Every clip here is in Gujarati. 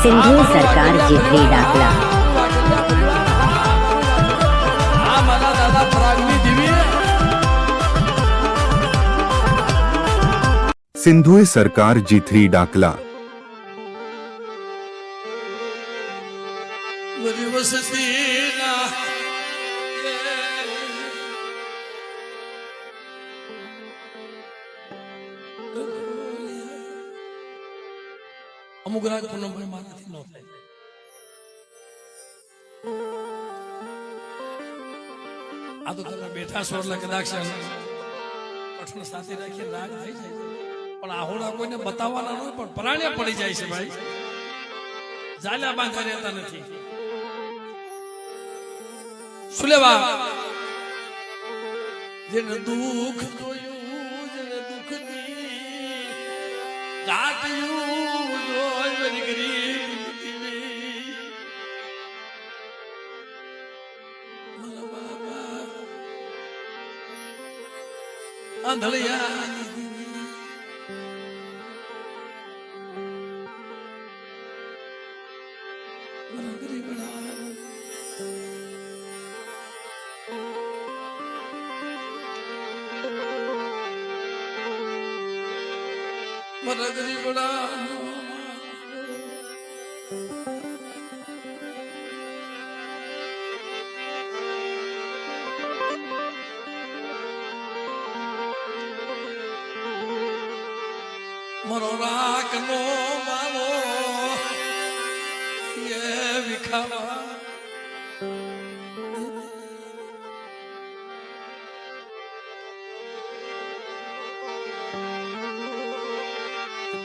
सिंधु सरकार जीतली दाखला। सिंधुए सरकार जीथरी डाकला। અમુક રાગ પૂનમભાઈ મારાથી ન થાય. આ તો તમે બેઠા છો એટલે કદાચ કઠણ સાથે રાખી રાગ થઈ જાય, પણ આહોડા કોઈને બતાવવાના નહીં, પણ પરાણે પડી જાય છે ભાઈ. જાલ્યા બાંધા રહેતા નથી. શું લેવા જેને દુઃખ જોયું, જેને દુઃખની કાટ્યું જોઈ બની ગરીબ આંધળિયા મારા ગરીબડા મારો રાખનો માવો એ વિખાવા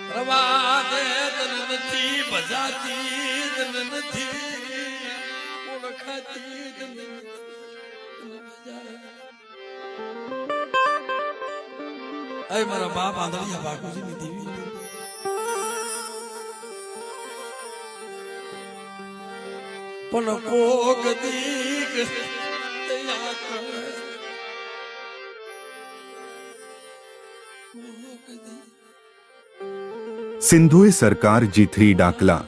પ્રવાદે તન નથી બજાતી, તન નથી ઓળખાતી, તન અય મારા બાપ આંધળિયા બાકુજીની દેવી પણ કોક દીક દયા કરે, કોક દીક सिंधुए सरकार जीथरी डाकला।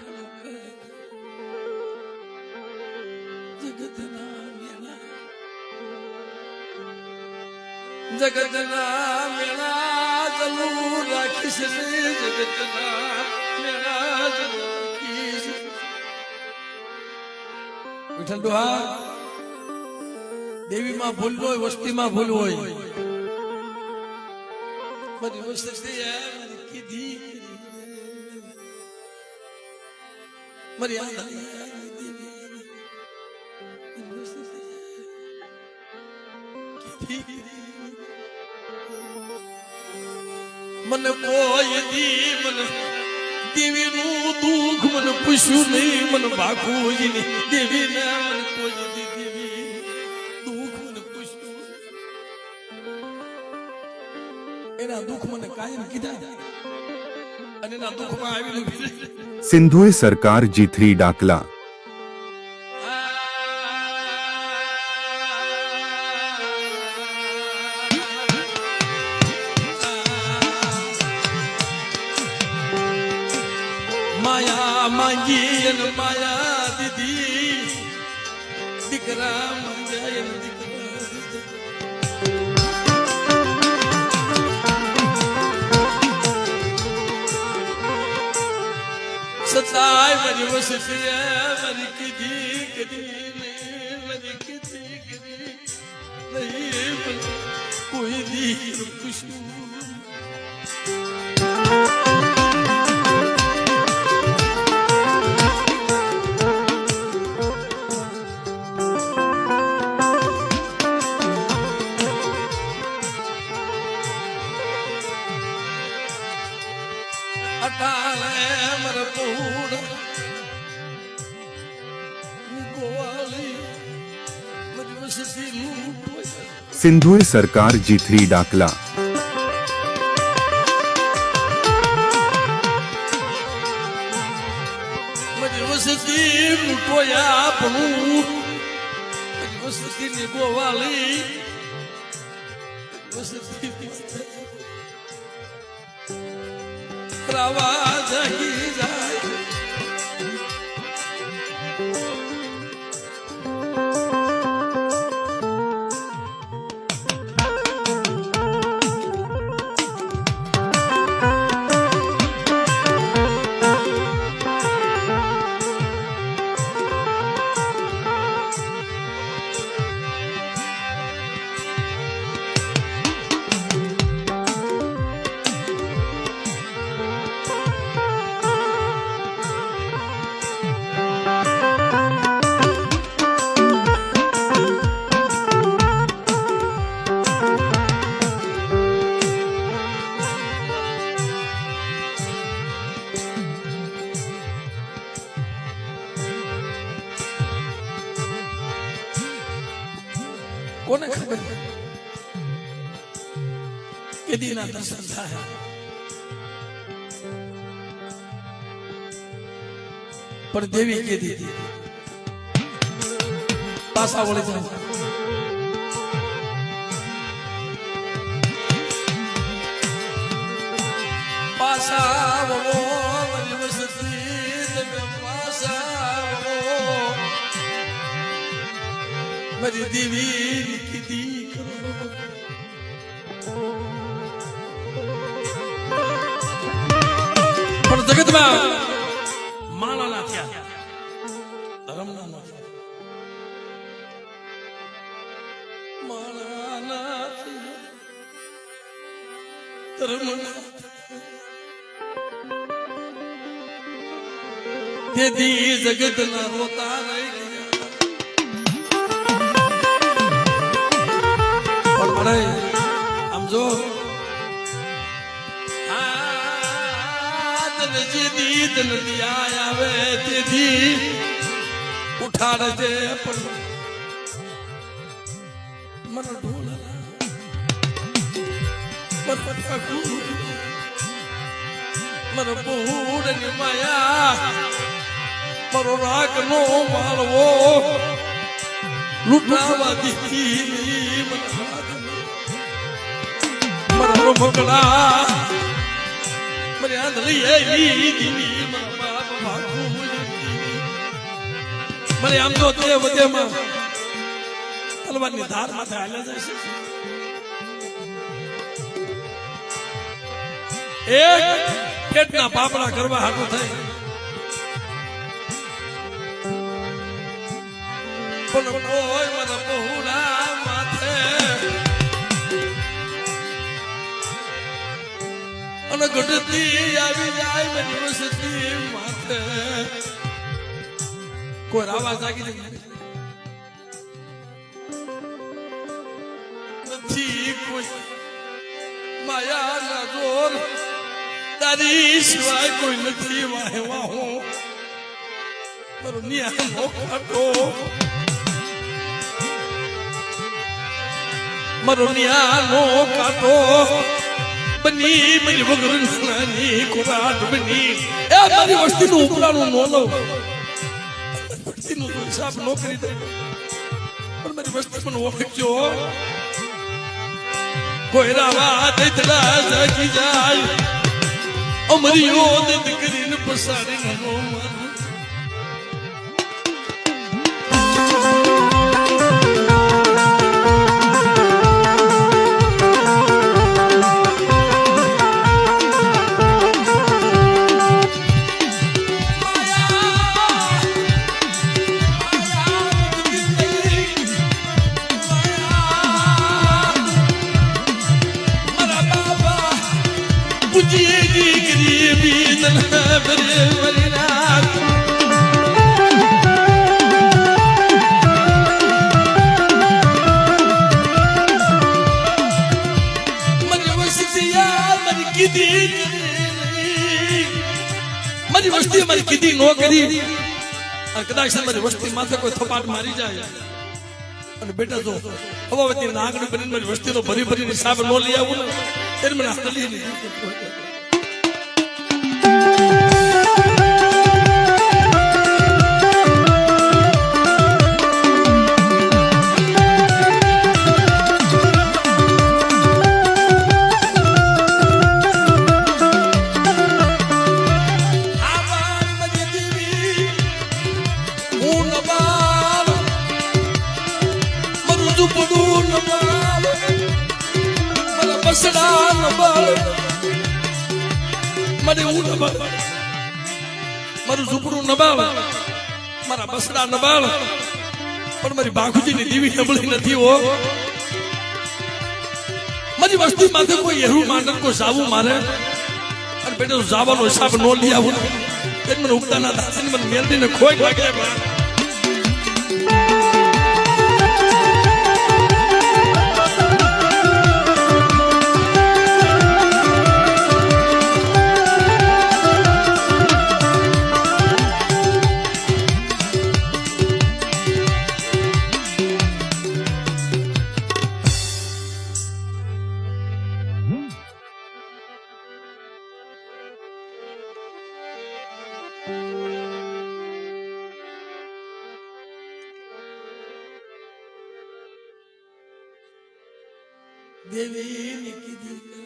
જગતના મેળા ચલુ રાખીશ રે, જગતના મેળા ચલુ રાખીશ. વિઠ્ઠલ ડોહા, દેવીમાં ભૂલ હોય, વસ્તીમાં ભૂલ હોય. બધી વસ્તી મારી કીધી મારી મને કોઈ દી મને દેવીનું દુઃખ મને પૂછ્યું નહીં, મને બાપુજીની દેવીને મને કોઈ દી દેવી દુઃખ મને પૂછ્યું. એના દુઃખ મને કાયમ કીધા અને એના દુઃખમાં આવીને सिंधुए सरकार जीथरी डाकला। માયા માંગી અને માયા દીધી, દીકરા માંગ્યા અને દીકરા સતાય મારી વસતી મારી કીધી કદી નહીં, મારી કીધી કદી નહીં, કોઈ દી પૂછ્યું. सिंधुए सरकार जीथरी डाकला। પ્રવાહ જહી જાય કોને ખબર કેદીના દર્શન થાય પણ દેવી કેદી પાસા વળી જાય પાસા વળો મારી વસતી તમે પાસા વળો મારી દેવી કીધી પણ જગતમાં માળાના થયા ધર્મના ન થયા માળાના ધર્મના તેથી જગતના રોતા રહી ગયા પણ મને આમ જો નથી આવે તેથી ઉઠાડજે પણ મને ઢોલ મને બહુડની માયા મારો રાગ નો માળવો લૂંટાવા દીધી મારો મકડા મને આંધળી લીધી મને આમ તો તે વધેમાં તલવારની ધાર માથે હાલ્યા જાય છે એક પેટના પાપડા કરવા હાટું થાય પણ કોઈ મને બહુડા માથે અને ઘટતી આવી જાય મારી વસતી માથે કોઈ રાવા જાગી નથી કોઈ માયા ના જોર તારી સિવાય કોઈ નથી વાહે વાહો મારો નિયા નો કાટો મારો નિયા નો કાટો બની મારી વગર નાની કુરાટ બની એ મારી વસ્તીનું ઉપરાનું નો લઉં વસ્તીનું તો હિસાબ નો કરી દે પણ મારી વસ્તી પણ ઓળખજો કોઈ રાવા દૈતલા જાગી જાય અમરીઓ દૈત કરીને પસારી નો મારું મારી વસ્તી મારી કીધી નો કરી અને કદાચ મારી વસ્તી માથે કોઈ થપાટ મારી જાય અને બેટા જો હવાવતી નાગણી બની મારી વસ્તીનો ભરી ભરીને હિસાબ નો લઈ આવું ને એને મને હાથ લઈ લીધી મારું ઝૂંપડું નબાળ મારા બસડા નબાળ પણ મારી બાખુજીની દીવી નબળી નથી હો મારી વસ્તી માથે કોઈ એવું માંડર કોઈ જાવું મારે અને બેટા જાવાનો હિસાબ નો લઈ આવું મને ઉગતાના દાસીને મને મેલડીને ખોઈ લાગ્યા દેવીની કીધી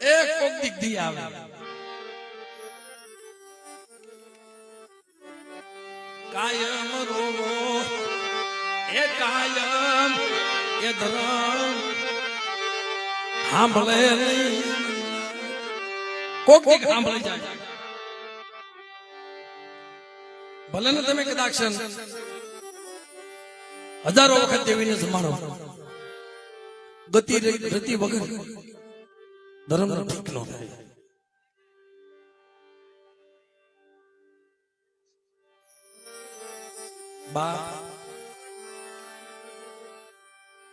એક કોક દીકરી આવે કાયમ રોવો એ કાયમ એ ધર્મ સાંભળે નહીં કોક દીક સાંભળી જાય ભલે ને તમે કદાચ હજારો વખત દેવીને જમાડો ગતિ રતિ વગર ધર્મ ઠીક ન થાય બા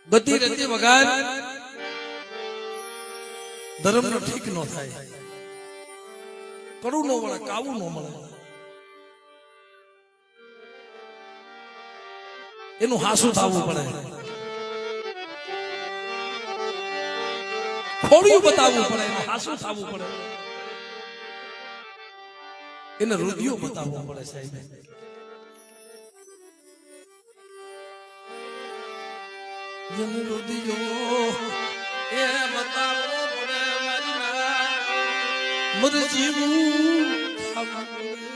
ગતિ રતિ વગર ધર્મ નો ઠીક ન થાય કડું ન મળે કાવું ન મળે એનું હાસું થવું પડે ખોડિયું બતાવવું પડે એનું હાસું થવું પડે એને રુધિયો બતાવવું પડે સાહેબ જેને રુધિયો એ બતાવવો પડે મારી મર જીવું થવું પડે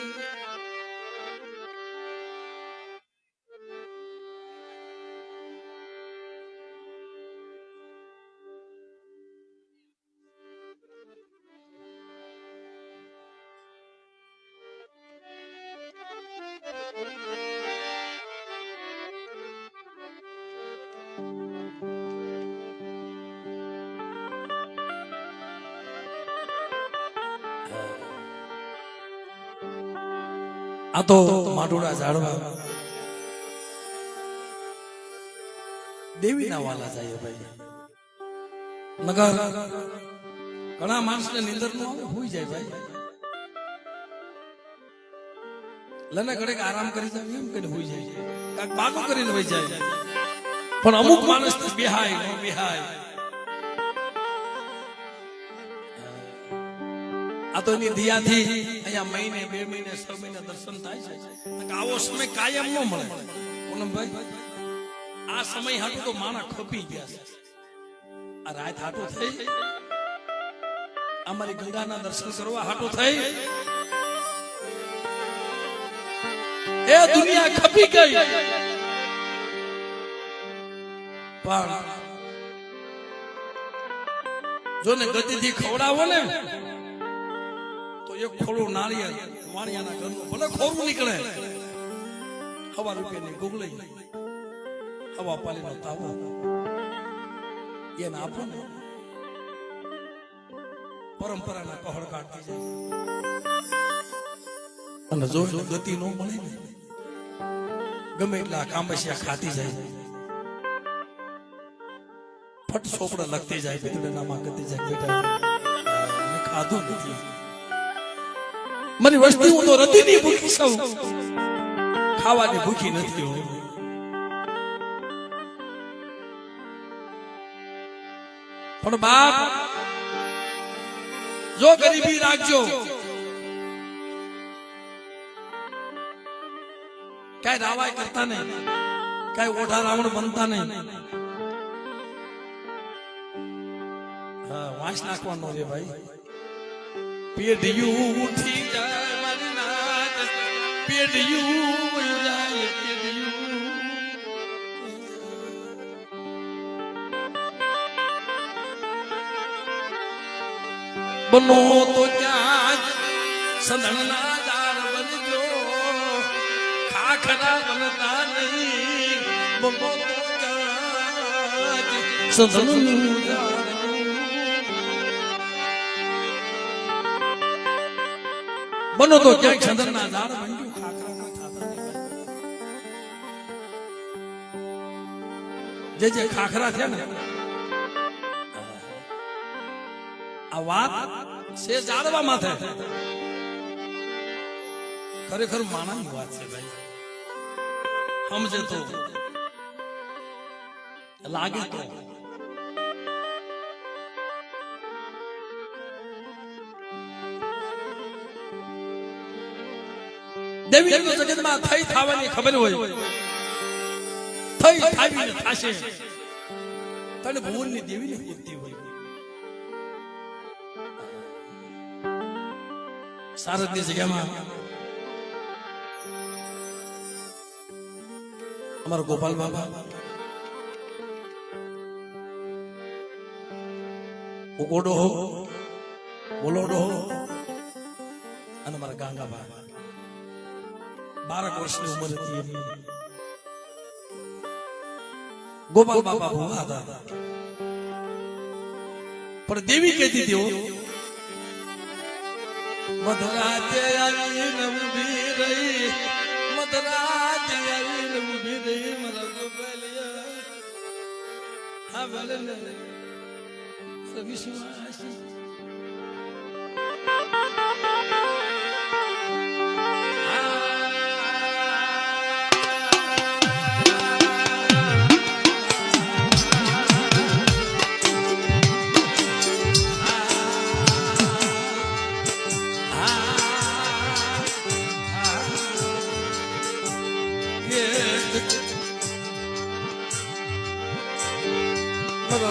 આ તો માડુડા ઝાડવા દેવીના વાલા જાય ભાઈ નગર ઘણા માણસને નીંદર નો આવે હોઈ જાય ભાઈ લને ઘડે આરામ કરી જાય એમ કરીને હોઈ જાય કાક બાગો કરીને હોઈ જાય પણ અમુક માણસ બેહાય નો બેહાય આ તો એની દિયાથી અહીંયા મહિને 2 મહિને 6 મહિને દર્શન થાય છે આવો સમય કાયમ ન મળે પૂનમભાઈ આ સમય હાટું તો માણા ખપી ગયા છે આ રાત હાટું થઈ અમારી ગંગાના દર્શન કરવા હાટું થઈ એ દુનિયા ખપી ગઈ પણ જો ને ગતિથી ખવડાવો ને તો એક ખોળું નાળિયેર વાણિયાના ઘરનું ભલે ખોરું નીકળે હવા રૂપિયાની ગુગળી હવા પાલીનો તાવો એને આપો ને પરંપરાના કહળ કાઢતી જાય અને જો ગતિ ન મળે ને ગમે એટલા કાંબસિયા ખાતી જાય ફટ ચોપડા લખતી જાય બેટડામાં ગતિ જાય બેટા ખાધું નથી મારી વસ્તી હું તો રતિની ભૂખી છું ખાવાની ભૂખી નથી હું પણ બાપ જો ગરીબી રાખજો કઈ રાવાય કરતા નહીં કઈ ઓઢા રાવણ બનતા નહીં હા વાંસ નાખવાનો રે ભાઈ પેઢિયું ઉઠી જાય મારી નાચ પેઢિયું જાય પેઢિયું બનો તો ક્યાં સંધણના દાર બનજો ખાખરા બનતા નહીં બનો તો ક્યાં સંધણનું દાર બનો તો ક્યાંક ચંદ્રના ઝાડ બન્યું ખાખરા થતા જે જે ખાખરા છે ને આ વાત છે ઝાડવા માથે ખરેખર માણસની વાત છે ભાઈ. સમજે તો લાગે તો દેવી જગતમાં થઈ થવાની ખબર હોય, થઈ થાવીને થાશે. તને ભુવનની દેવીની મૂર્તિ હોય. સારદની જગ્યામાં અમારો ગોપાલ બાબા, ઉગોડો હો, બોલોડો હો, અને મારા ગાંગાબા 12 વર્ષની ઉંમર હતી એમની. ગોપાલ બાબા ભૂવા હતા, પણ દેવી કહેતી હતી મધરાતે આવીને ઊભી રહી, મધરાતે આવીને ઊભી રહી મારા ગોપાલિયા. હા ભલે ને વિશ્વાસ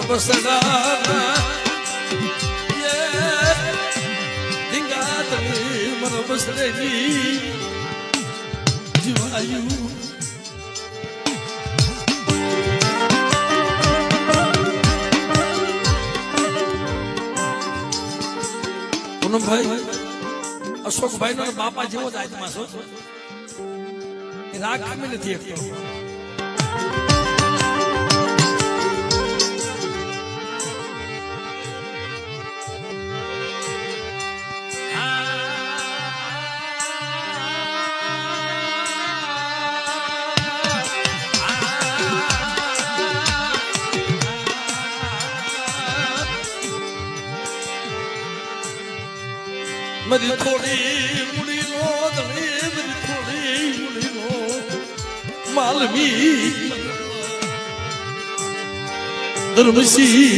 બસડા ધીંગાતની મર બસડેલી જીવાયું. પૂનમભાઈ અશોકભાઈ નો બાપા જેવો જ આત્મા છો. રાગ ખમી નથી એકતો. મારી થોડી મુડી નો ધણી, મારી થોડી મુડી નો માલવી ધર્મસી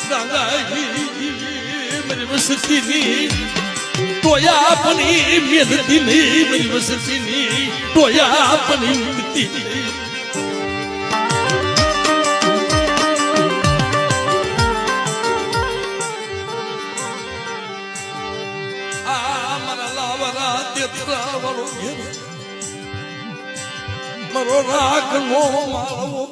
ગાંગાઈ મારી વસતીની ટોયા પની મેદતીની, મારી વસતીની ટોયા પની મુક્તિ. મારો રાગ નો માળવો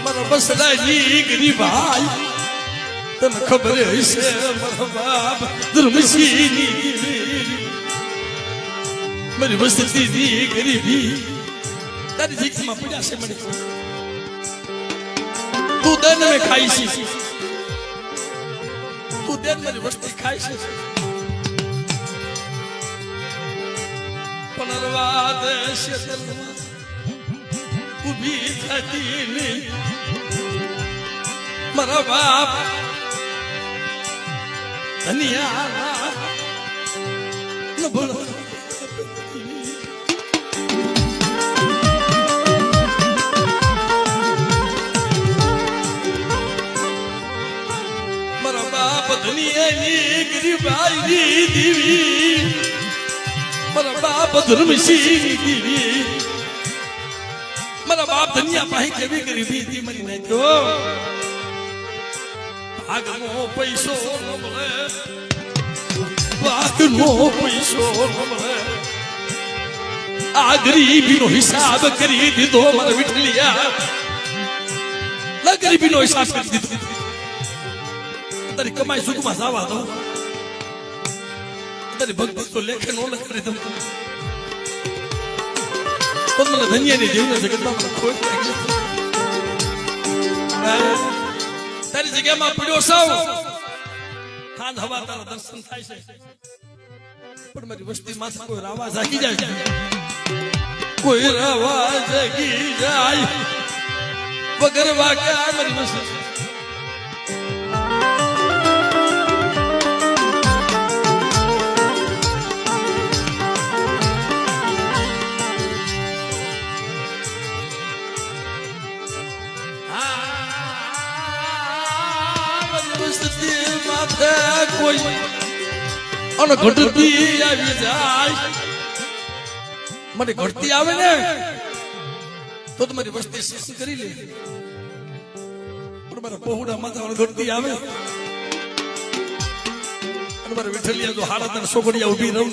મારા બસડાની ગરીબાઈ, તને ખબર હશે મારા બાપ ધર્મસિંહની મારી વસતીની ગરીબી તારી જીગમાં પડ્યા છે. મને તું દેન મેં ખાઈ છે, તું દેન મારી વસ્તી ખાઈ છે. પનરવાદ શેતરમાં ઉભી થતી નહીં મારા બાપ ધનિયા નબળો. મારા બાપ ધનિયાની ગરીબાઈની દેવી, મારા બાપ ધર્મસિંહ દેવી, મારા બાપ ધનિયા પાસે કેવી ગરીબી હતી મરી નાખ્યો. ભાગનો પૈસો ન મળે, ભાગનો પૈસો ન મળે. આ ગરીબીનો હિસાબ કરી દીધો મારા વિઠલિયા, ના ગરીબીનો હિસાબ કરી દીધો. તારી કમાઈ સુખમાં જવા દો, તારી ભક્તિ તો લેખે નો લખી દઉં. તો મને ધન્યની જીવન જગતમાં મને ખોટ લાગી. તારી જગ્યામાં પડ્યો સૌ ખાંડ હવા તારા દર્શન થાય છે, પણ મારી વસ્તી માંથી કોઈ રાવા જાગી જાય, કોઈ રાવા જાગી જાય વગર વાગ્યા મારી વસ્તી. કોઈ અને ઘટતી આવી જાય મને ઘટતી આવે ને તો તમારી વસ્તી શિસ્ત કરી લે પણ મારા પહોળા માથા ઘટતી આવે અને મારા વિઠ્ઠલિયા જો હાડા સોગડિયા ઉભી રહું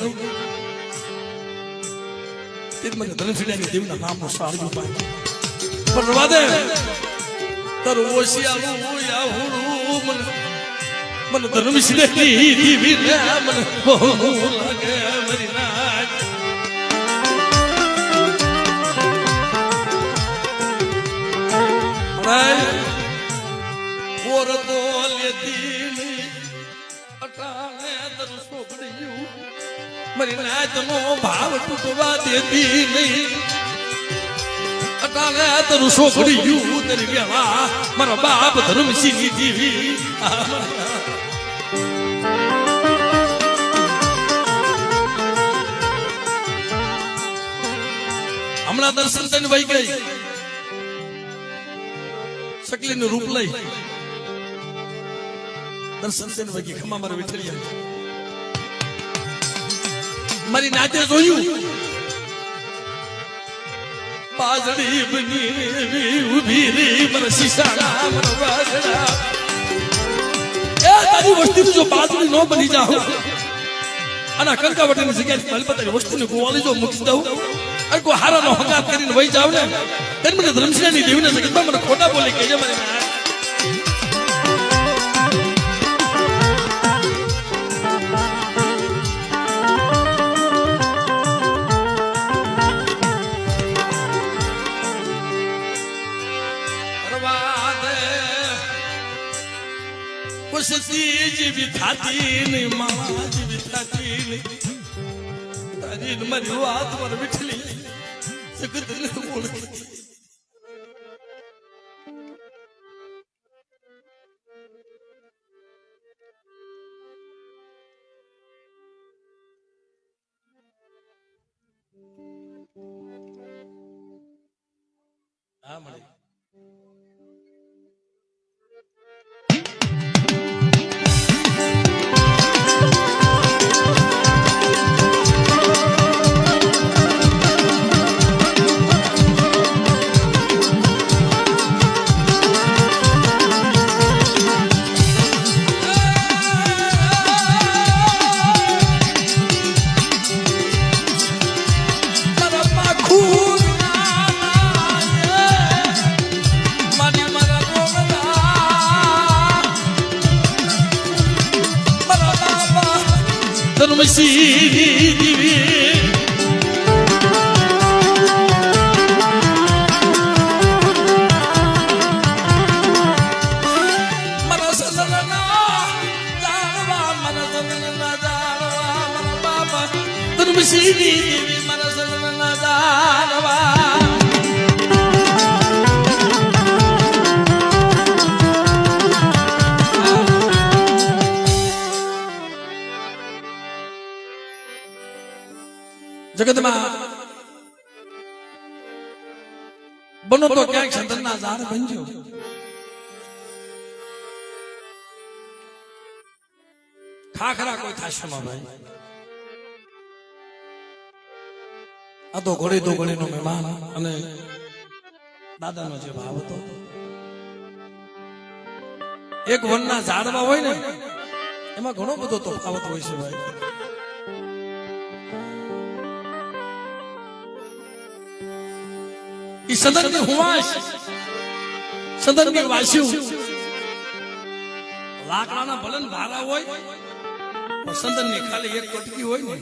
તે મને ધનશ્રીની દેવના નામનો સારજો પાય પણ રવા દે તારું ઓશિયાળું આવું મને ધનશ્રીની દેવી ને મને બહુ લાગે મરી નાખ ઓર તો લેતી અટાણે દર સોગડિયું મરી નાચનો ભાવ તૂટવા દેતી નહીં અટાણે દર સોગડિયું તરી ગયા મારા બાપ ધર્મસિંહ જીવી હમણાં દર્શન થઈને વહી ગઈ શકલીનું રૂપ લઈ દર્શન થઈને વહી ગઈ ખમા મારા વિઠ્ઠલિયા મારી નાતે જોયું બાજડી બની ઉભી રહી મારા શીશાના મારા બાજડા એ તારી વસ્તી જો બાજડી ન બની જાવ અને કંકાવટીની જગ્યાએ માલપતાની વસ્તુને ગોવાળી જો મૂકી દઉં અને કોઈ હારાનો હંગાત કરીને વહી જાવ ને ત્યારે મને ધર્મશીલાની દેવીને જગતમાં મને ખોટા બોલી કહેજે મારી ના જીવી થાતી નહીં મારા જીવી થાતી નહીં તારી મારી વાત પર વિઠલી જગત ને ઓળખી હા મળી ધર્મસિંહ દેવી મારા સલના જાણવા મારા સલના જાણવા મારા બાપા ધર્મસિંહ દેવી મારા સલના જાણવા જગતમાં બનો તો ક્યાંક સંતના ઝાડ બનજો ખાખરા કોઈ થાશમાં ભાઈ આ તો ઘોડી તો ઘોડીનો મહેમાન અને દાદાનો જે ભાવ હતો એક વનના ઝાડમાં હોય ને એમાં ઘણો બધો તફાવત હોય છે ભાઈ સદનની હુવાશ સદનની વાસ્યું લાકડાના ભલન ભારા હોય પણ સદનની ખાલી એક કટકી હોય ને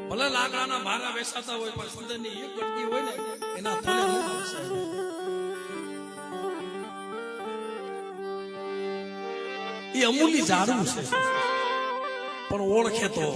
ભલે લાકડાના ભારા વેચાતા હોય પણ સદનની એક કટકી હોય ને એના ફળે એ અમૂલ્ય ઝાડવું છે પણ ઓળખે તો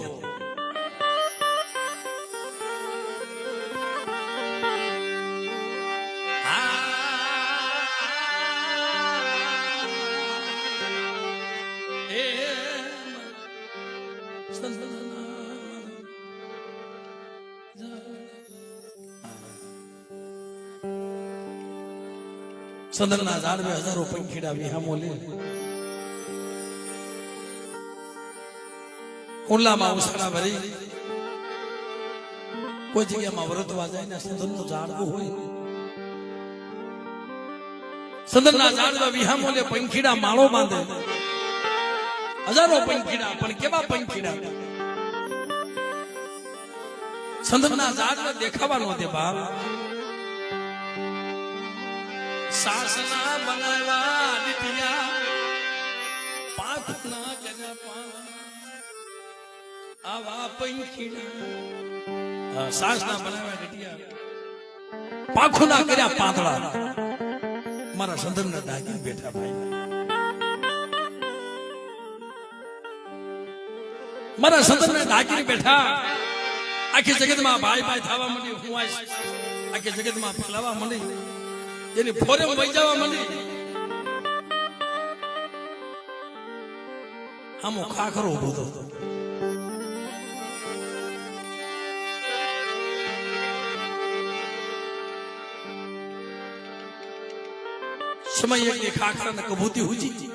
સંદરના ઝાડ 2000 પંખીડા વિહામો લે કુંડલામાં ઉછાળા ભરી કોઈ જગ્યામાં વરતવા જાય ને સંદનનું ઝાડવું હોય, સંદનના ઝાડવા વિહામોલે પંખીડા માળો બાંધે, હજારો પંખીડા, પણ કેવા પંખીડા? સંદનના ઝાડને દેખાવા નો દે બાપ. સાસના બનાવ્યા દીપિયા, પાંખના કર્યા પાંખ, આવા પંખીડા. સાસના બનાવ્યા દીપિયા, પાંખના કર્યા પાંદડા, મારા સંદનના ડાગી બેઠા ભાઈ, મારા સંદનના ડાગી બેઠા. આખી જગતમાં ભાઈ ભાઈ થવા માંડી, હું આખી જગતમાં ફેલાવા માંડી, એની ફોરે વહી જવા માંડી. આમો ખાખરો ઉભો હતો. સમય એક ખાખરા ને કબૂતી હુજી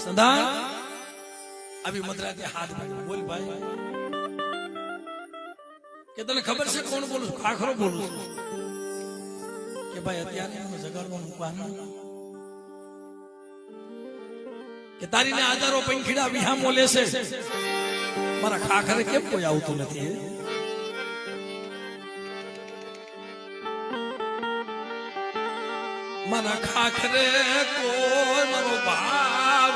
સદા આવી મદ્રાતે હાથ ભાઈ બોલ ભાઈ કે તને ખબર છે કોણ બોલું? ખાખરો બોલું કે ભાઈ અત્યારે જગાડવાનું કામ કે તારીને હજારો પંખીડા વિહામો લેશે, મારા ખાખરે કેમ કોઈ આવતું નથી? મારા ખાખરે કોઈ મારો ભાવ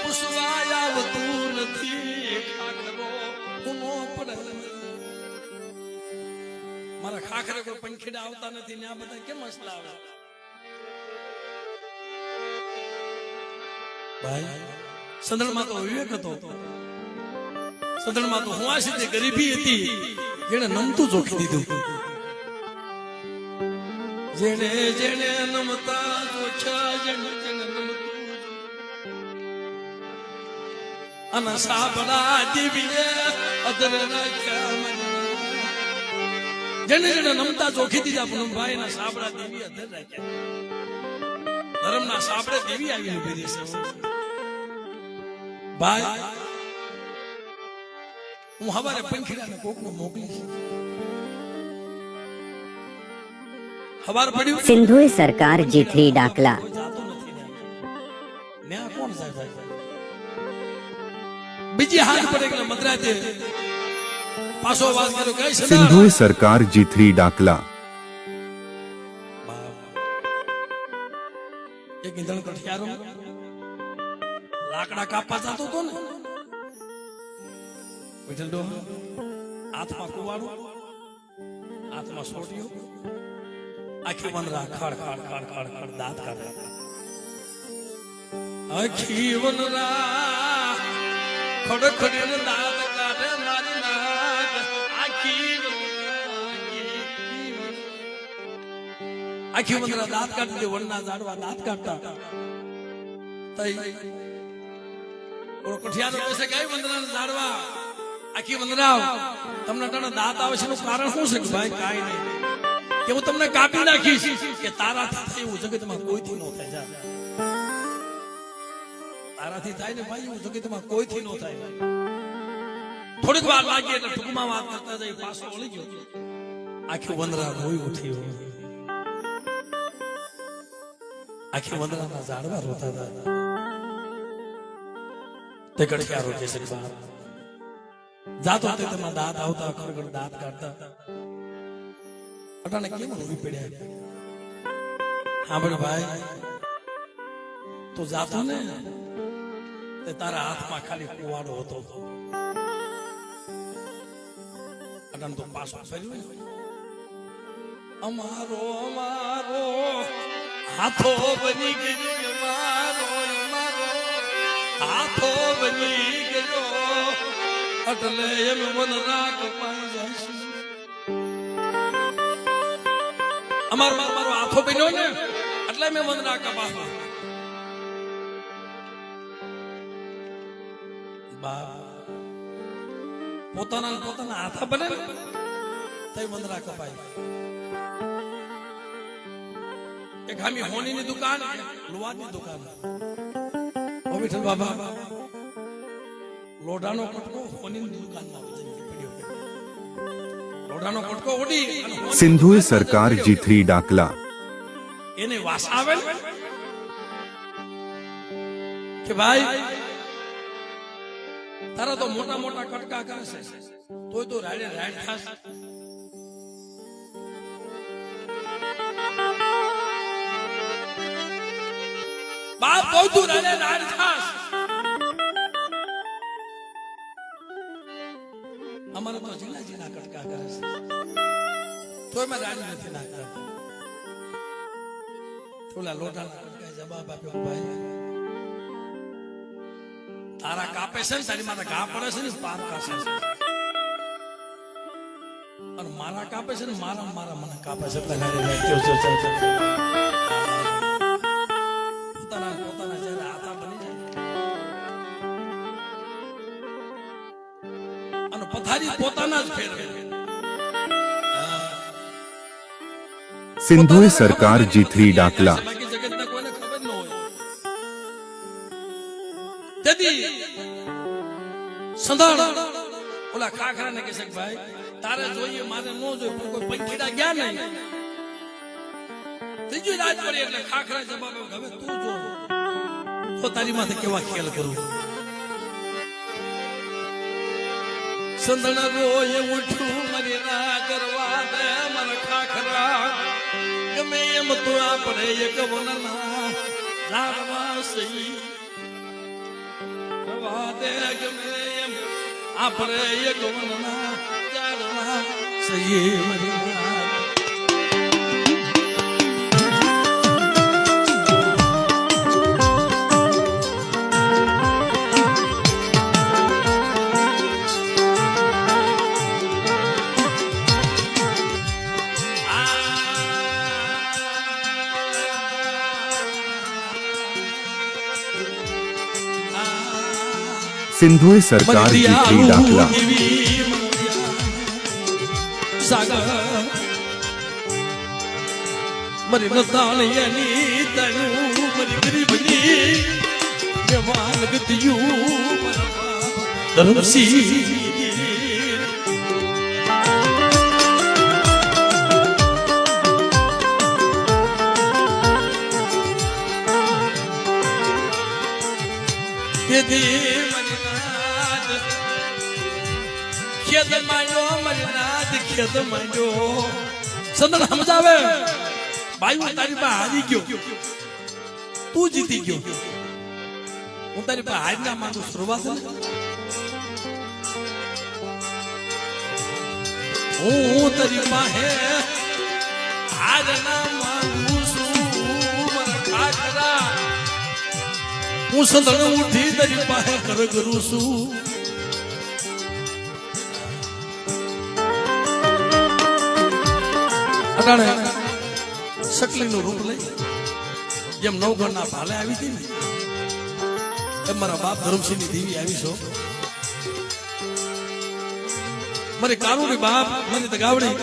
પૂછવા આવતું નથી. ખાખરો કુનો પડે, મારા ખાખરે કોઈ પંખીડા આવતા નથી ને આ બધા કેમ મસલા આવે? ભાઈ સંદણમાં તો વિવેક હતો, સંદણમાં તો હું આ સીધી ગરીબી હતી, જેને નમતું જોખી દીધું. જેને જેને નમતા જોખ્યા, જેને જેને નમતું અને સાબડા દીવીએ અધર રાખ્યા. જેને જેને નમતા જોખી દીધા પૂનમભાઈ ના સાબડા દેવી અધર રાખ્યા. ધર્મના સાબડે દેવી આવી ઉભી રહેશે. ભાઈ હું હવારે પંખીડાને કોકને મોકલીશ. હવાર પડ્યું સિંધુએ સરકાર જીથરી ડાકલા. કોણ જાય? બીજી હાથ પડે કે મદ્રાતે પાછો વાત કર્યો કઈ સિંધુએ સરકાર જીથરી ડાકલા. એક ઈંધણ કઠિયારો લાકડા કાપવા જતો હતો ને, વિઠ્ઠલ ડોહા હાથમાં કુવાડું, હાથમાં સોટીઓ, આખી વનરા ખડ ખડ ખડ ખડ ખડ દાંત કાઢે. આખી વનરા ખડ ખડીને દાંત કાઢે મારી નાગ. આખી વનરા દાંત કાઢી દે, વનના ઝાડવા દાંત કાઢતા. કઠિયારો કહેશે કે વંદના ઝાડવા આખી વંદરાવ તમને તને દાંત આવે છે એનું કારણ શું છે? ભાઈ કાઈ નહીં, કે હું તમને કાપી નાખીશ, કે તારાથી એવું જગતમાં કોઈથી ન થાય. તારાથી થાય ને ભાઈ, એવું જગતમાં કોઈથી ન થાય. થોડીક વાર લાગી એટલે ટૂંકમાં વાત કરતા જાય, પાછો વળી ગયો. આખી વંદરા રોઈ ઉઠી, આખી વંદરાના ઝાડવા રોતા હતા. તે કઠિયારો કે છે જાતો તે તમારા દાંત આવતા, ખરગડ દાંત કાઢતા. અટાણે કેમ ઉભી પડ્યા? હા બોલ ભાઈ, તો જાતો ને તે તારા હાથમાં ખાલી કુવાડો હતો. અટાણે તો પાછો ફર્યું. અમારો અમારો હાથો બની ગયો, મારો મારો હાથો બની ગયો, એટલે એમ વનરા કપાઈ જાય. અમારો મારો હાથો બન્યો ને એટલે મેં વનરા કપાવા. પોતાના પોતાના હાથા બને ને તઈ વનરા કપાય. એક હામી હોનીની દુકાન, લુવારની દુકાન. વિઠ્ઠલ બાબા લોઢાનો કટકો હોની દુકાનમાં પડ્યો. લોઢાનો કટકો ઉડી અને હોની સિંધુએ દુકાનમાં સરકાર પડ્યો. જીથરી ડાકલા એને વાસ આવે ને કે ભાઈ તારા તો મોટા મોટા કટકા કરે છે તોય તો રાડે રાડ ખાસ. બાપ તોય તું રાડે રાડ ખાસ. અમારે તો જીના જીના કટકા કરે છે તોય મેં રાડ નથી નાખતા. થોડા લોટાના કટકા જવાબ આપ્યો ભાઈ તારા કાપે છે ને તારી માથે ઘા પડે છે ને પાપ કાશે છે અને મારા કાપે છે ને મારા મારા મને કાપે છે એટલે ગાડી રાખ્યો છે. પોતાના પોતાના જ્યારે આતા બની જાય અને પથારી પોતાના જ ફેરવે. સિંધુએ સરકાર જીથરી ડાકલા બાકી જગતના કોઈને ખબર ન હોય. તેથી સંધાણ ઓલા ખાખરાને કહે છે કે ભાઈ તારે જોઈએ મારે ન જોઈએ પણ કોઈ પંખીડા ગયા નહીં. ત્રીજી રાત પડી એટલે ખાખરા જવાબ આપ્યો, હવે તું જો તો તારી માથે કેવા ખેલ કરું. સંધણ રોય ઉઠું મારી ના કરવા દે મારા ખાખરા ગમે એમ તું આપણે એક વનના લાડવા સહી રવા દે ગમે એમ આપણે એક વનના લાડવા સહી મારી ના. સિંધુએ સરકાર જીથરી ડાકલા મરી નતાણિયાની તણું મરી ગરીબની જવાન ગતિયું ધરમસી ખેત માંડ્યો મરનાથ ખેત માંડ્યો. સંદન સમજાવે ભાઈ હું તારી પાસે હારી ગયો તું જીતી ગયો. હું તારી પાસે હાર ના માંગુ શરૂઆત હું તારી પાસે હાર ના માંગુ છું મારા ખાખરા. હું સંદન ઉઠી તારી પાસે કર કરું છું. શકલી નું રૂપ લઈ જેમ નવગણ ના ભાલે આવી હતી ને એમ મારા બાપ ધર્મસિંહ ની દેવી આવી છો. મારી કારુડી બાપ મારી તગાવડી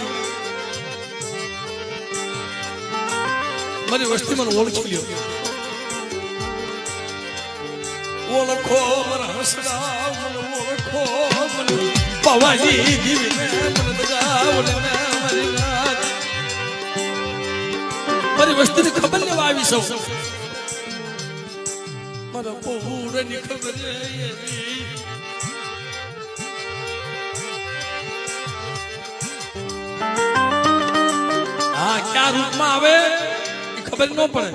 મારી વસ્તી મને ઓળખી લ્યો. ઓળખો મારા હસડા મને ઓળખો મને પવાની દેવી મને તગાવડે મારી મારી વસ્તીને ખબર લેવા આવી સૌ. મારા પૌરની ખબર હા ક્યાં રૂપમાં આવે એ ખબર ન પડે.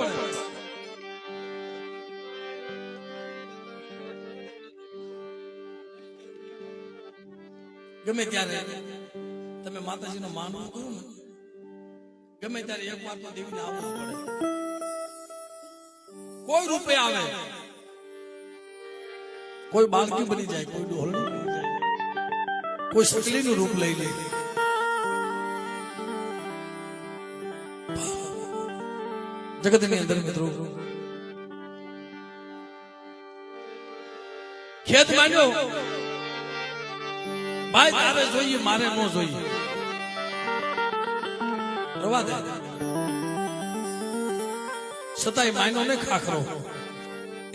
ગમે ત્યારે તમે માતાજીનો માનવો કરો ને ગમે ત્યારે એક વાર તો દેવીને આવવું પડે. કોઈ રૂપે આવે કોઈ બાળકી બની જાય કોઈ ડોહળી બની જાય કોઈ શકલીનું રૂપ લઈ લે. જગતની અંદર મિત્રો ખેત માંડ્યો ભાઈ તારે જોઈએ મારે ન જોઈએ રવા દે. છતાંય માયનો ને ખાખરો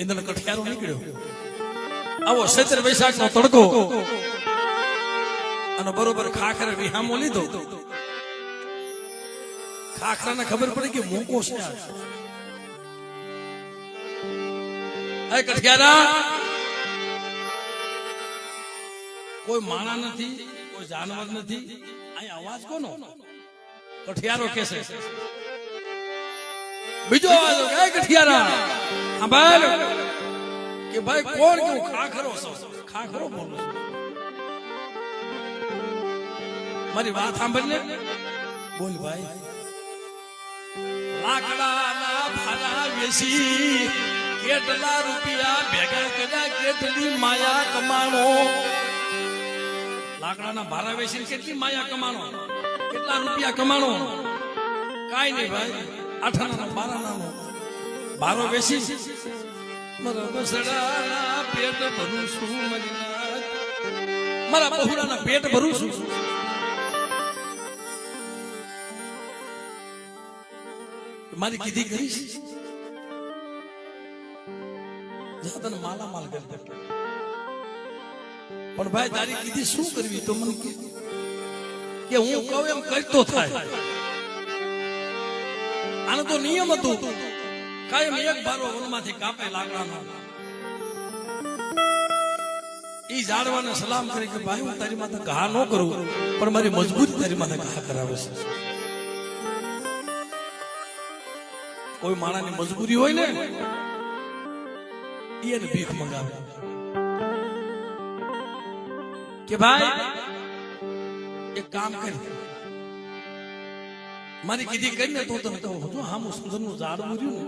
ઇંધણ કઠિયારો નીકળ્યો. આવો 17 વૈશાખનો તડકો અને બરોબર ખાખરે વિહામો લીધો. ખાખરાને ખબર પડી કે મોકો છે આ. એ કઠિયારા કોઈ માણા નથી, કોઈ જાનવર નથી, અહીં અવાજ કોનો? કઠિયારો કે છે. બીજો અવાજ એ કઠિયારા હા ભાઈ કે ભાઈ કોણ કેવું? ખાખરો છો. ખાખરો બોલું છું. મારી વાત સાંભળને. બોલ ભાઈ. લાકડાના ભારા વેચી કેટલા રૂપિયા ભેગા કર્યા, કેટલી માયા કમાણો. લાકડાના ભારા વેચીને કેટલી માયા કમાણો, કેટલા રૂપિયા કમાણો. કાઈ નહીં ભાઈ. 8 12 ભારો વેચી મારા બસડાના પેટ ભરું છું, મારા બહુડાના પેટ ભરું છું. મારી કીધી કરીશ જાતને માલામાલ કરી દે. પણ ભાઈ તારી કીધી શું કરવી તો મને કે હું કહું એમ કરતો થાય. આનો તો નિયમ હતું કાયમ એક ભારો વનમાંથી કાપે લાકડાનો. ઈ ઝાડવાને સલામ કરી કે ભાઈ હું તારી માથે ઘા ન કરું પણ મારી મજબૂરી તારી માથે ઘા કરાવે છે. કોઈ માણાની મજબૂરી હોય ને એને ભીખ મંગાવે કે ભાઈ એક કામ કર, મારી કીધી કરીને તો તને કહું છું. હામું સંદનનું ઝાડ મૂર્યું ને,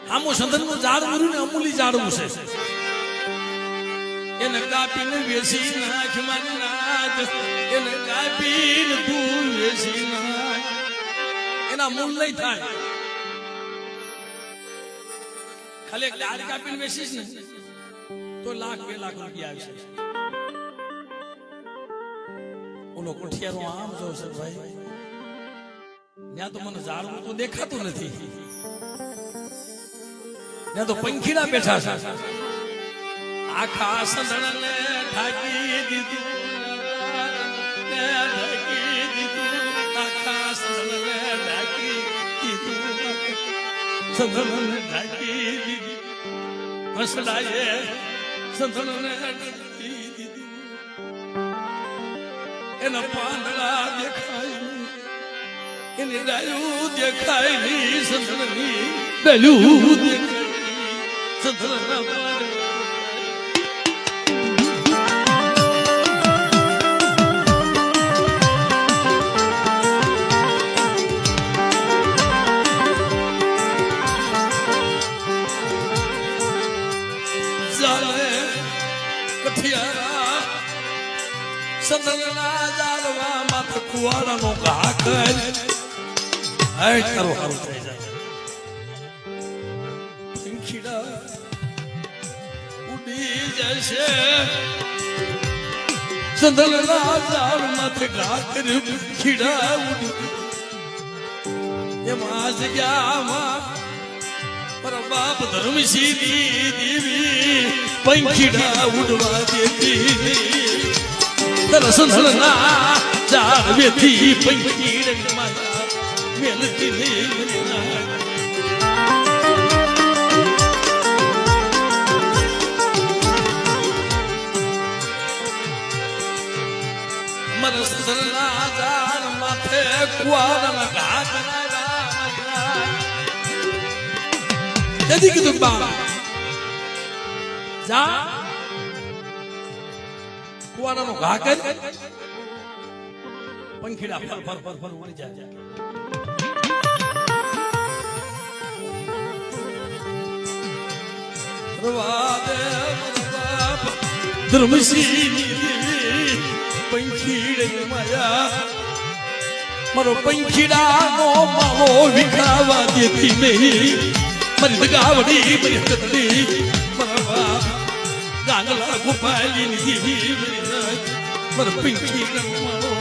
હામું સંદનનું ઝાડ મૂર્યું ને અમૂલી ઝાડવું છે. એને કાપીને વેચી નાખ મારી નાથ, એને કાપીને તું વેચી નાખ. એના મૂળ નહીં થાય. ખાલી એક ડાળ કાપીને વેચીશ ને તો 1 લાખ 2 લાખ રૂપિયા આવશે. ઓલો કોઠિયારો આમ જોશે ભાઈ, ત્યાં તો મને ઝાડવું તો દેખાતું નથી, ત્યાં તો પંખીડા બેઠા છે. આખા સંદણને ઢાંકી દીધું, ઢાંકી દીધું, આખા સંદણને ઢાંકી દીધું, સંદણને ઢાંકી દીધું, હસડાએ સંદણને ઢાંકી દીધું. એના પાંદડા દેખાય, એની ડાળું દેખાય નહીં, સંદણની ડાળું દેખાય, સંદણના સંદનના ઝાડવા માથે કુવાડાનો ઘા કર. હે તારું હારું થઈ જાય. પંખીડા ઉડી જશે. સંદનના ઝાડ માથે ઘા કર, પંખીડા ઉડી. એમાં જગ્યામાં મારા બાપ ધર્મસિંહ દેવી પંખીડા ઉડવા દેતી નહીં. સંદનના ઝાડ વેથી પંખીડા માયા મેલતી નહીં. મારા સંદનના ઝાડ માથે કુવાડાના ઘા કરાવ્યા. તેથી કીધું બા જા કુવાડાનો ઘા કર, પંખીડા ફર ફર ફર ફર ઉડી જાય. ધર્મસિંહ પંખીડા માયા મારો પંખીડાનો માળો વિખાવા દેતી નહીં. મારી દગાવડી મારી હકડી મારા બાપ ગાંગલા ગોપાલી દેવી મારા પંખીડાનો માળો.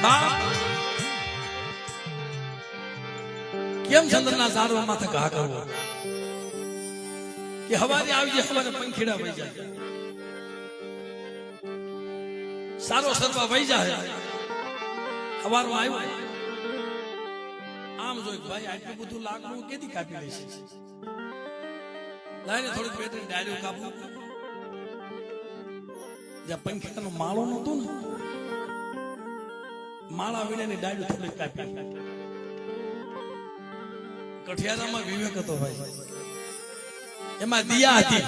બાપા કેમ ચંદ્રના ઝાડવા માથે ઘા કરવો કે હવારે આવી જાય હવારે પંખીડા વહી જાય સારો સરવા વહી જાય હવારમાં આવ્યો આમ જોઈ ભાઈ આટલું બધું લાકડું કેદી કાપી લઈશ લાઈને થોડીક બેટરી ડાયરો કાપું જ્યાં પંખીડાનો માળો નતો ને માળા વીણેની ડાયરો થોડીક કાપી કઠિયારામાં વિવેક હતો ભાઈ એમાં દિયા હતી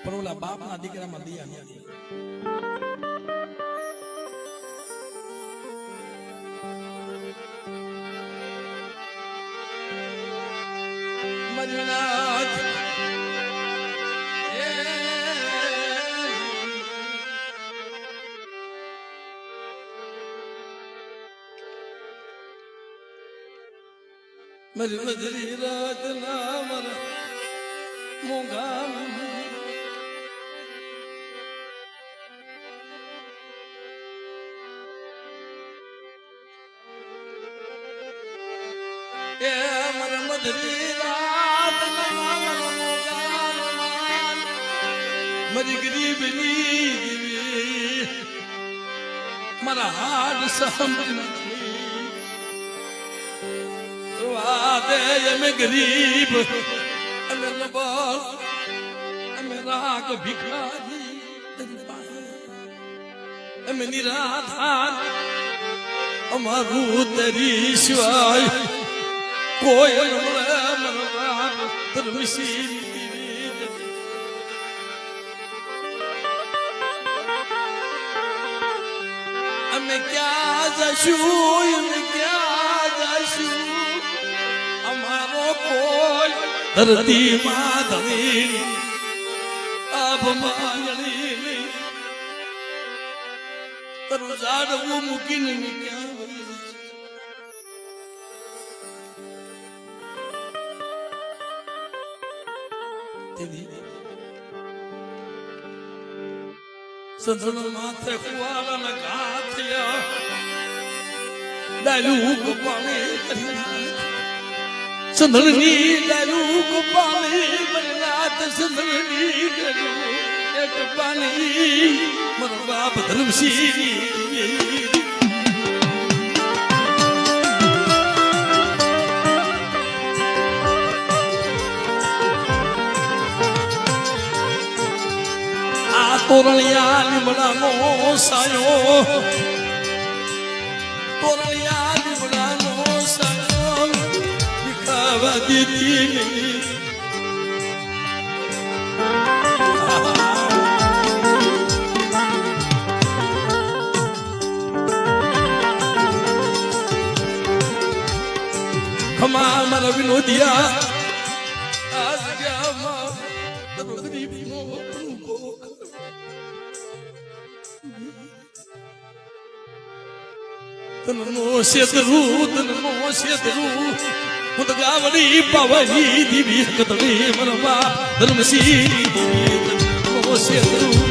પણ ઓલા બાપના દીકરામાં દિયા નથી મજનાથ મરી મજરી રાત ના મર મોંઘા એ મર મજરી રાત ના મર મોંઘા મરી ગરીબની મારા હાડ સાંભળી અમે ગરીબ અમે લબાલ અમે રાગ ભિખારી અમે નિરાધાર અમારું તરી સિવાય કોઈ અમે ક્યાં જશું અમે ક્યાં જશું અમારો કોઈ ધરતી માં ધણી આભમાણી તરું ઝાડવું મૂકીને ક્યાં વહી જશે સંતન માથે કુવાલા ઘા થયા ડાલું પાણી સંધળની ડાલું પાણી મરનાથ સંધળની ડાલું એક પાણી મર બાપ ધર્મસિંહ તોરણિયા લીમડાનો સાયો તોરણિયા લીમડાનો સાયો વિખાવા દીધી નહીં ખમા મારા વિનોદિયા આ જગ્યામાં ગરીબનો તનનો શેતરું મુદ ગાવડી પાવની દીવી કતડી મરવા ધર્મસિંહ તનનો શેતરું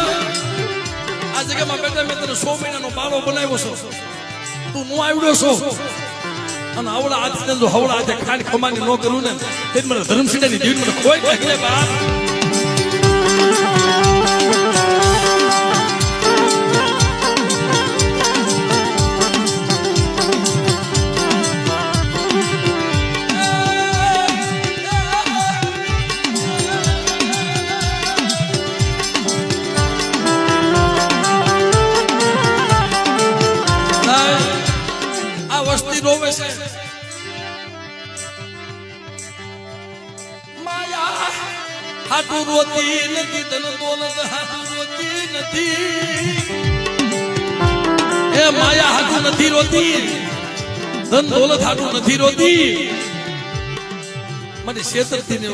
આ જગ્યામાં બેટા મેં તને 100 મહિનાનો બાળો બનાવ્યો છો તું નો આવડ્યો છો અને આવડા હાથે જો હવડા હાથે ખાંડ ખમાની ન કરું ને તે મને ધર્મસિંહની જીવન મને કોઈ કહે બાપ હાટુ રોતી નથી ધન દોલત હાટુ રોતી નથી એ માયા હાટુ નથી રોતી ધન દોલત હાટુ નથી રોતી મને શેતરથી ને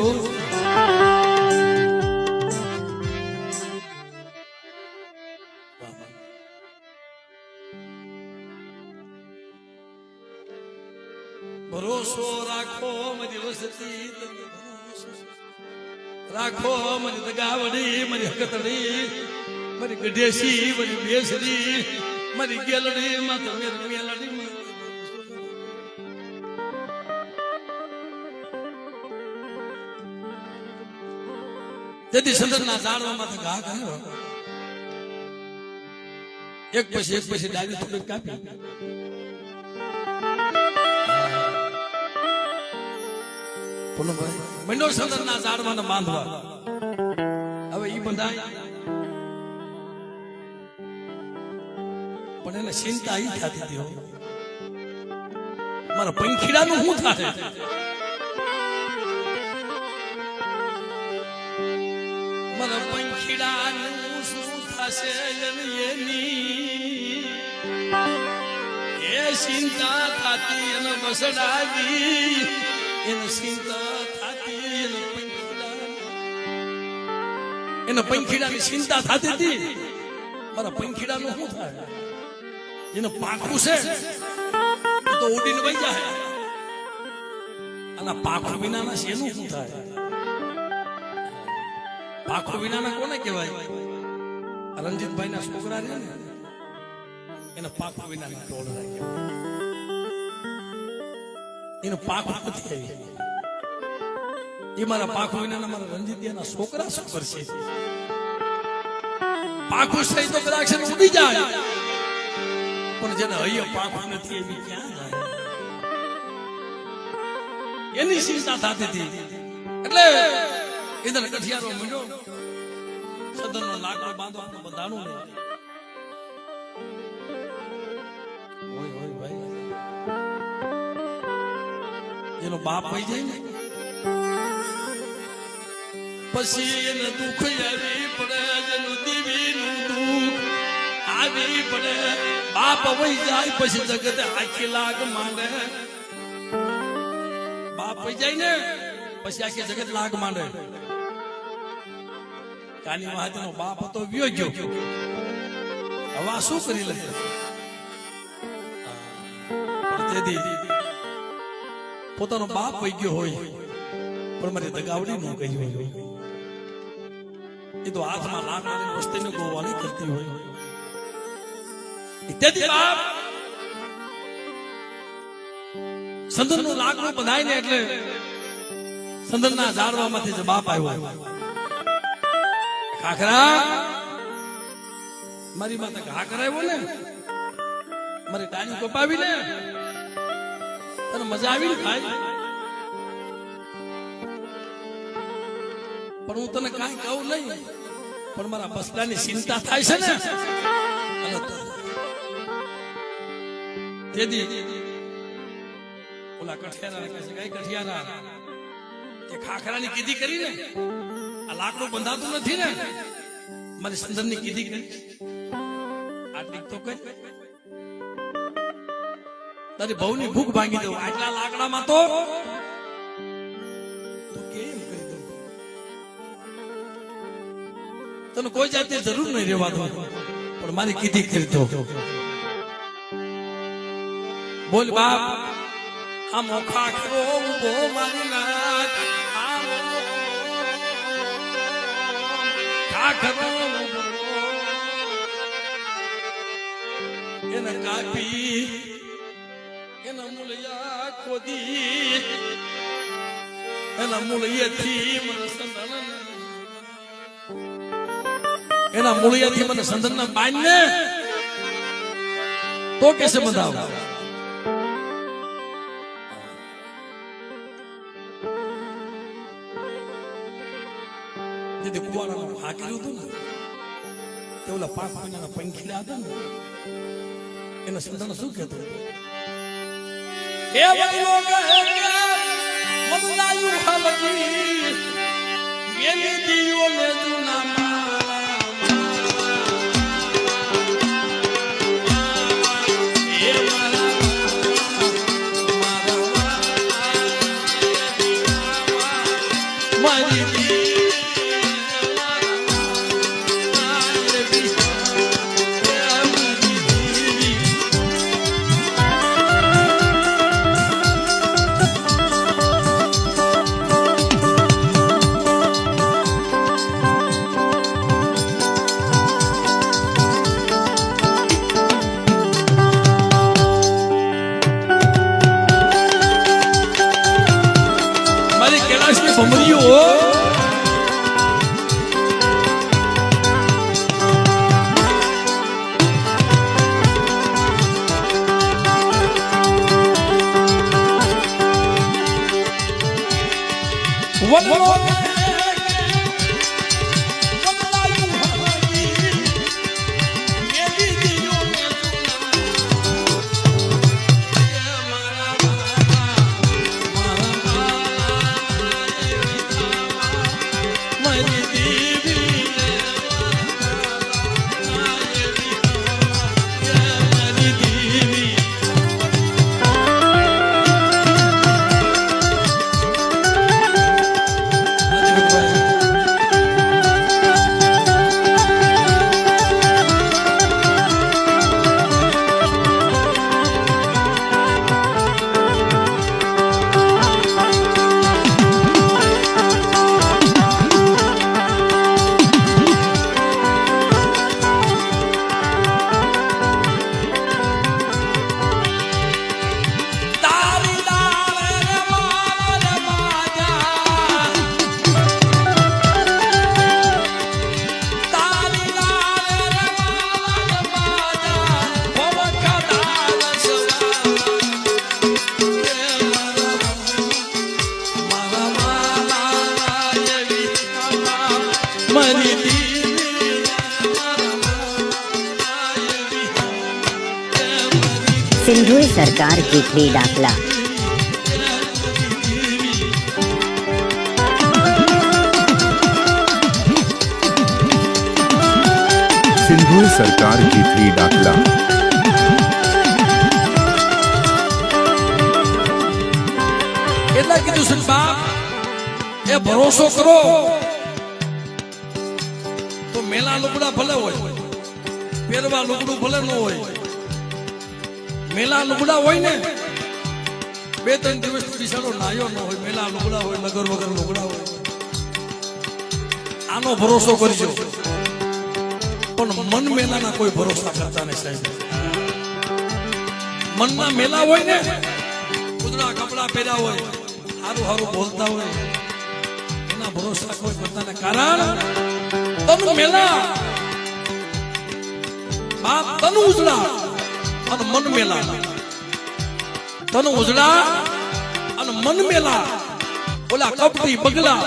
ભરોસો રાખો મારી વસતી રાખો મારી દગાવડી મારી હકતડી મારી ગઢેસી મારી બેસડી મારી ગેલડી માં તમે મેલડી તેથી સંદર્ભના ઝાડવામાં ઘા કર્યો એક પછી ડાળી થોડીક કાપી મંડો સંદર્ભના ઝાડમાં બાંધવા હવે ઈ બંધાય પણ એને ચિંતા ઈ થતી હતી મારા પંખીડાનું શું થાય મારા પંખીડાનું શું થશે એની એ ચિંતા થતી એને બસડાવી એને ચિંતા થતી એને પંખીડાની ચિંતા થતી હતી મારા પંખીડાનું શું થાય એને પાંખું છે એ તો ઉડીને વહી જાય અને પાંખું વિનાના શેનું શું થાય પાંખું વિનાના કોને કહેવાય રણજીતભાઈ ના છોકરા છે ને એને પાંખું વિનાના ટોળા કહેવાય એનું પાંખું નથી આવી એ મારા પાંખું વિનાના મારા રણજીતના છોકરા શું કરશે પાંખું છે તો કદાચ ઉડી જાય પણ જેને હૈયે પાંખું નથી એની ક્યાં જાય એની ચિંતા થતી હતી એટલે ઇધર કઠિયારો મંડ્યો સદનનો લાકડો બાંધવાનો બંધાણું ઓય ઓય ભાઈ એનો બાપ થઈ જાય ને પછી એને દુઃખ આવી પડે જેનું દીવીનું દુઃખ આવી પડે બાપ વહી જાય પછી જગત આખી લાગ માંડે બાપ વહી જાય ને પછી આખી જગત લાગ માંડે કાની મહાજનો બાપ હતો વ્યો ગયો હવે શું કરી લે પોતાનો બાપ વહી ગયો હોય પણ મારી દગાવડી નું કહ્યું હોય એ તો હાથમાં લાકડાની વસ્તીને ગોવાની કરતી હોય તેથી બાપ સંદનનું લાકડું બંધાય ને એટલે સંદનના ઝાડવામાંથી જે બાપ આવ્યો ખાખરા મારી માથે ઘા કરાવ્યો ને મારી ટાણી કપાવી ને તને મજા આવી ને ખાય પણ હું તને કાંઈ કહું નહીં પણ મારા બસડાની ચિંતા થાય છે ને તેથી ઓલા કઠિયારા કહે છે કઈ કઠિયારા કે ખાખરાની કીધી કરી ને આ લાકડું બંધાતું નથી ને મારી સંદનની કીધી કરી આટલી તો કઈ તારી બહુની ભૂખ ભાંગી દઉં આટલા લાકડામાં તો કેમ કરી દઉં તને કોઈ જાતની જરૂર નહીં રહેવા દો પણ મારી કીધી કરી દો બોલ બાપ આમ ખાખરો ઉભો મારી નાખ ખાખરો એને કાપી એના મૂળિયા ખોદી એના મૂળિયાથી મને સંદન એના મૂળિયાથી મને સંદન ના બાંધ ને તો કેસે બંધાવ જે કુવાડાનું હાકેલું હતું ને તે ઓલા 5 મહિનાના પંખીડા હતા ને એના સંદન શું કહેતું એ વડીલો કહે કે મમલાયુ હલકી મેલી દીયો ને જૂના ભમરીઓ સિંધુએ સરકાર જીતવી દાખલા. સિંધુએ સરકાર જીતવી દાખલા. એટલે કીધું છે બાપ એ ભરોસો કરો તો મેલા લુગડા ભલે હોય, પહેરવા લુગડું ભલે ન હોય, મેલા લુગડા હોય ને 2-3 દિવસ બિચારો નાયો ન હોય, મેલા લુગડા હોય, લગર વગર લુગડા હોય, આનો ભરોસો કરજો. પણ મન મેલાના કોઈ ભરોસા કરતા નહીં સાહેબ. મનમાં મેલા હોય ને, ઉજળા કપડા પહેર્યા હોય, સારું સારું બોલતા હોય, એના ભરોસા કોઈ કરતા ને. કારણ તન મેલા બાપ, તન ઉજળા અને મન મેલા. તન ઉજળા અને મન મેલા, ઓલા કપટી બગલા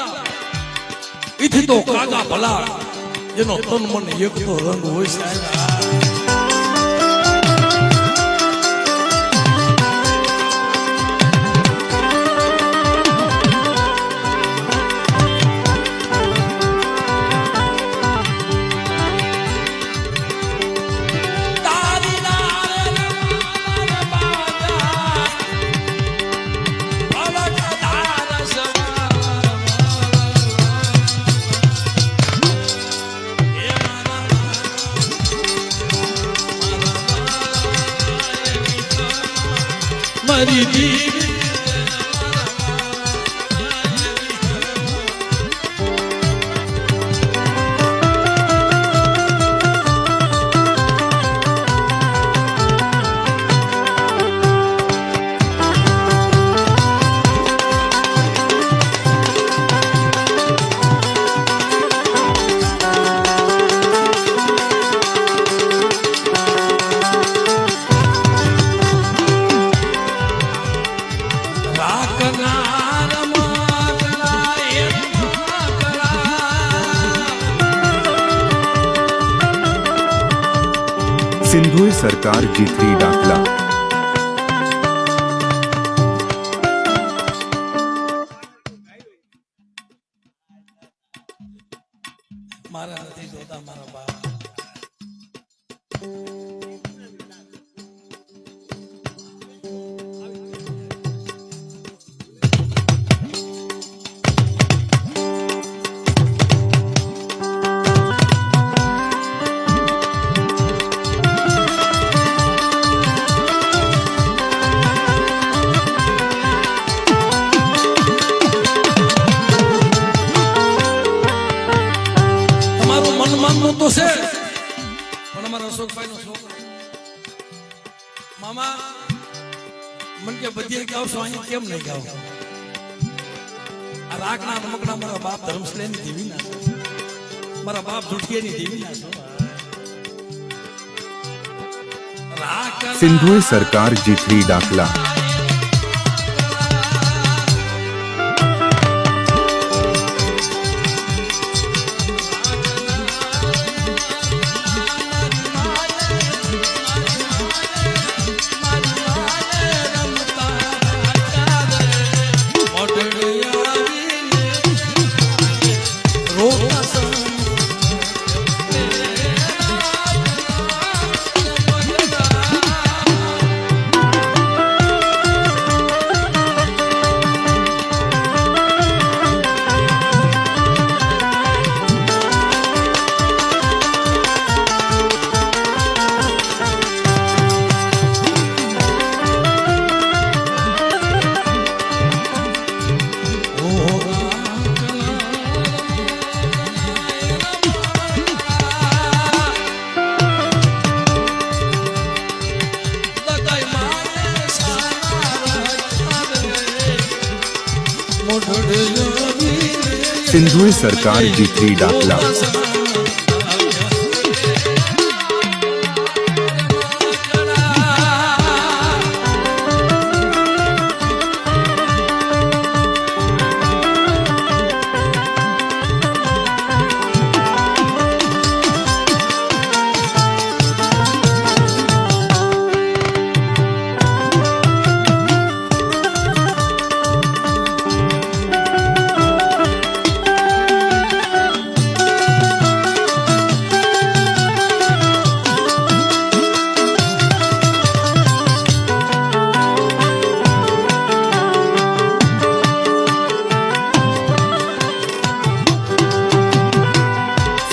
ઈથી તો કાગા ભલા, જેનો તન મન એક તો રંગ હોય સાહેબ. મારી દીવી સિંધુએ સરકાર જીતવી દાખલા. મારા નથી જોતા મારા બાપ. મનમાનનું તો છે પણ અમારા અશોકભાઈ નો છોકરો મામા મન કે બધી ગાવશો અહીંયા કેમ નહીં ગાવ? આ રાખના રમકડા મારા બાપ ધર્મશલેની દેવી ના છે, મારા બાપ જુઠિયાની દેવી ના છે. સિંધુએ સરકાર જીથરી ડાકલા. સિંધુએ સરકાર જીથરી ડાકલા.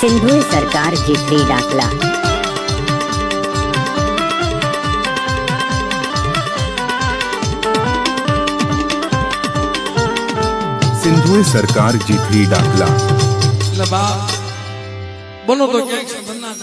सिंधुए सरकार जीथरी डाकला. સિંધુએ સરકાર જીથરી ડાકલા. એટલે બા બનો તો ક્યાંક સંબંધના